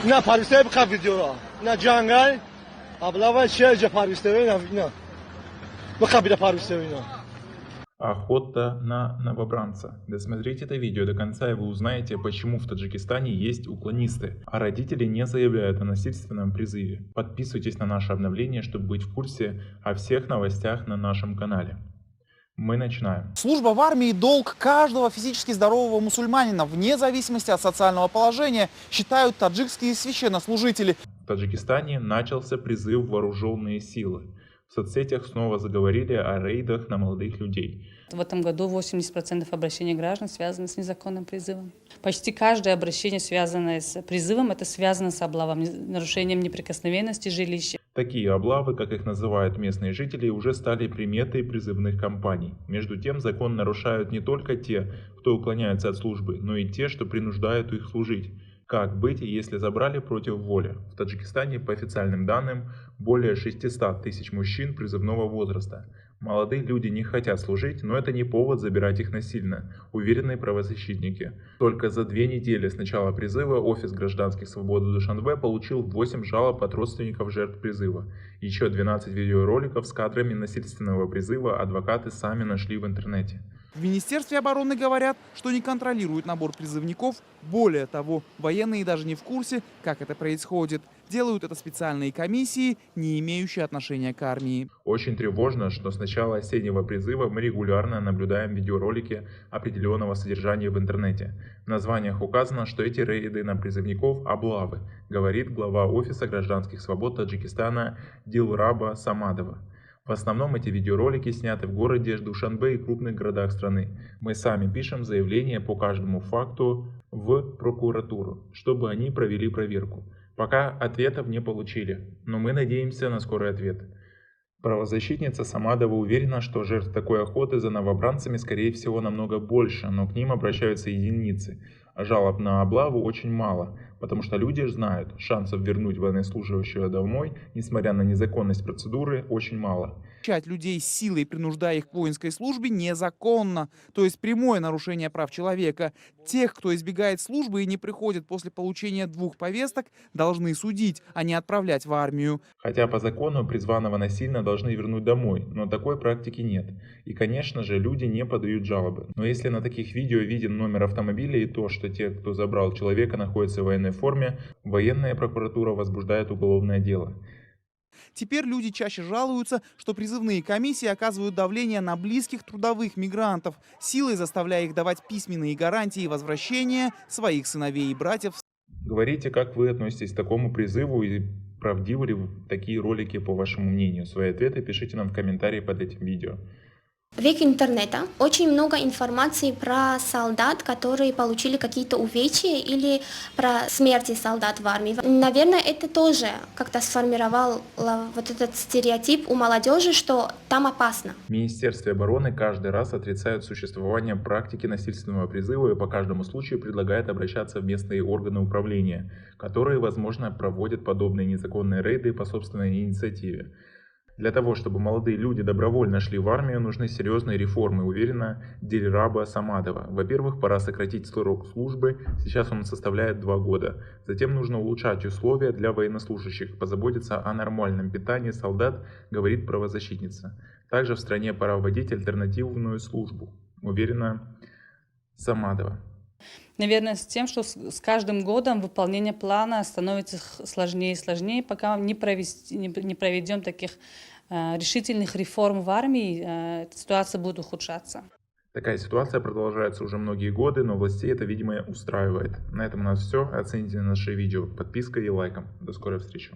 نه پاریسته بخواه ویدیو را نه جنگل ابلاوه چه جا پاریسته نه بخواه بیده پاریسته اینا. Охота на новобранца. Досмотрите это видео до конца, и вы узнаете, почему в Таджикистане есть уклонисты, а родители не заявляют о насильственном призыве. Подписывайтесь на наше обновление, чтобы быть в курсе о всех новостях на нашем канале. Мы начинаем. Служба в армии – долг каждого физически здорового мусульманина, вне зависимости от социального положения, считают таджикские священнослужители. В Таджикистане начался призыв в вооруженные силы. В соцсетях снова заговорили о рейдах на молодых людей. В этом году 80% обращений граждан связаны с незаконным призывом. Почти каждое обращение, связанное с призывом, это связано с облавами, нарушением неприкосновенности жилища. Такие облавы, как их называют местные жители, уже стали приметой призывных кампаний. Между тем, закон нарушают не только те, кто уклоняется от службы, но и те, что принуждают их служить. Как быть, если забрали против воли? В Таджикистане, по официальным данным, более 600 тысяч мужчин призывного возраста. Молодые люди не хотят служить, но это не повод забирать их насильно, уверены правозащитники. Только за 2 недели с начала призыва Офис гражданских свобод в Душанбе получил 8 жалоб от родственников жертв призыва. Еще 12 видеороликов с кадрами насильственного призыва адвокаты сами нашли в интернете. В Министерстве обороны говорят, что не контролируют набор призывников. Более того, военные даже не в курсе, как это происходит. Делают это специальные комиссии, не имеющие отношения к армии. Очень тревожно, что с начала осеннего призыва мы регулярно наблюдаем видеоролики определенного содержания в интернете. В названиях указано, что эти рейды на призывников – облавы, говорит глава Офиса гражданских свобод Таджикистана Дилраба Самадова. В основном эти видеоролики сняты в городе Душанбе и крупных городах страны. Мы сами пишем заявление по каждому факту в прокуратуру, чтобы они провели проверку. Пока ответов не получили, но мы надеемся на скорый ответ. Правозащитница Самадова уверена, что жертв такой охоты за новобранцами скорее всего намного больше, но к ним обращаются единицы. А жалоб на облаву очень мало, потому что люди знают, шансов вернуть военнослужащего домой, несмотря на незаконность процедуры, очень мало. Часть людей силой, принуждая их к воинской службе, незаконно, то есть прямое нарушение прав человека. Тех, кто избегает службы и не приходит после получения 2 повесток, должны судить, а не отправлять в армию. Хотя по закону призванного насильно должны вернуть домой, но такой практики нет. И, конечно же, люди не подают жалобы. Но если на таких видео виден номер автомобиля и то, что те, кто забрал человека, находятся в военной форме, военная прокуратура возбуждает уголовное дело. Теперь люди чаще жалуются, что призывные комиссии оказывают давление на близких трудовых мигрантов, силой заставляя их давать письменные гарантии возвращения своих сыновей и братьев. Говорите, как вы относитесь к такому призыву и правдивы ли такие ролики по вашему мнению? Свои ответы пишите нам в комментарии под этим видео. В веке интернета очень много информации про солдат, которые получили какие-то увечья или про смерти солдат в армии. Наверное, это тоже как-то сформировало вот этот стереотип у молодежи, что там опасно. В Министерстве обороны каждый раз отрицают существование практики насильственного призыва и по каждому случаю предлагают обращаться в местные органы управления, которые, возможно, проводят подобные незаконные рейды по собственной инициативе. Для того, чтобы молодые люди добровольно шли в армию, нужны серьезные реформы, уверена Дильраба Самадова. Во-первых, пора сократить срок службы, сейчас он составляет 2 года. Затем нужно улучшать условия для военнослужащих, позаботиться о нормальном питании солдат, говорит правозащитница. Также в стране пора вводить альтернативную службу, уверена Самадова. Наверное, с тем, что с каждым годом выполнение плана становится сложнее и сложнее, пока не проведем таких решительных реформ в армии, ситуация будет ухудшаться. Такая ситуация продолжается уже многие годы, но властей это, видимо, устраивает. На этом у нас все. Оцените наше видео подпиской и лайком. До скорой встречи.